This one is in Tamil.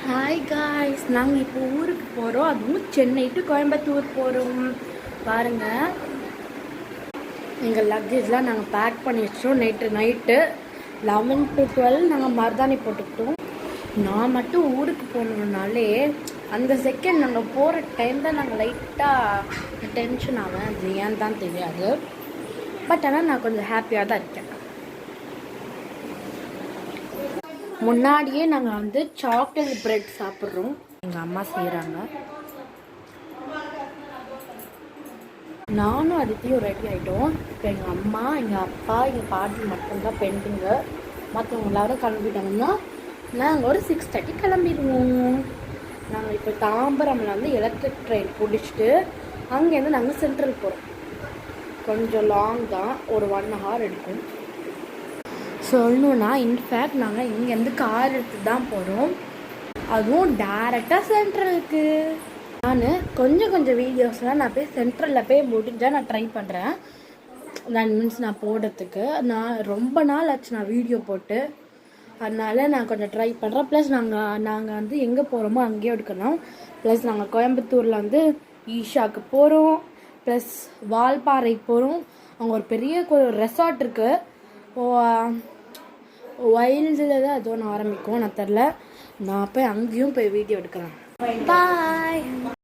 ஹாய் காய்ஸ், நாங்கள் இப்போ ஊருக்கு போகிறோம். அதுவும் சென்னை டு கோயம்புத்தூர் போகிறோம். பாருங்கள், எங்கள் லக்கேஜ்லாம் நாங்கள் பேக் பண்ணி வச்சிட்டோம். நேற்று நைட்டு 11 to 12 நாங்கள் மருதாணி போட்டுக்கிட்டோம். நான் மட்டும் ஊருக்கு போகணுன்னாலே அந்த செகண்ட் நாங்கள் போகிற டைம் தான் நாங்கள் லைட்டாக டென்ஷன் ஆவேன். அது ஏன் தான் தெரியாது. பட் ஆனால் நான் கொஞ்சம் ஹாப்பியாக தான் இருக்கேன். முன்னாடியே நாங்கள் வந்து சாக்லேட் பிரெட் சாப்பிட்றோம். எங்கள் அம்மா செய்கிறாங்க. நானும் அதுத்தையும் ரெடி ஆகிட்டோம். இப்போ எங்கள் அம்மா, எங்கள் அப்பா, எங்கள் பாட்டி மட்டும்தான் பெண்டிங்கு. மற்றவங்க எல்லோரும் கிளம்பிட்டாங்கன்னா நாங்கள் ஒரு 6:30 கிளம்பிடுவோம். நாங்கள் இப்போ தாம்பரமில் வந்து எலக்ட்ரிக் ட்ரெயின் பிடிச்சிட்டு அங்கேருந்து நாங்கள் சென்ட்ரல் போகிறோம். கொஞ்சம் லாங் தான், ஒரு 1 hour எடுக்கும். சொல்லணுன்னா இன்ஃபேக்ட் நாங்கள் இங்கேருந்து கார் எடுத்து தான் போகிறோம். அதுவும் டேரெக்டாக சென்ட்ரலுக்கு. நான் கொஞ்சம் வீடியோஸ்லாம் நான் போய் சென்ட்ரலில் போய் முடிஞ்சால் நான் ட்ரை பண்ணுறேன். நான் போடுறதுக்கு ரொம்ப நாள் ஆச்சு நான் வீடியோ போட்டு. அதனால் நான் கொஞ்சம் ட்ரை பண்ணுறேன். ப்ளஸ் நாங்கள் வந்து எங்கே போகிறோமோ அங்கேயே எடுக்கணும். ப்ளஸ் நாங்கள் கோயம்புத்தூரில் வந்து ஈஷாவுக்கு போகிறோம். ப்ளஸ் வால்பாறை போகிறோம். அங்கே ஒரு பெரிய ரெசார்ட் இருக்குது. வைல்டில் தான் அது ஒன்று ஆரம்பிக்கும், நான் தெரில. நான் போய் அங்கேயும் போய் வீடியோ எடுக்கிறேன். பாய்.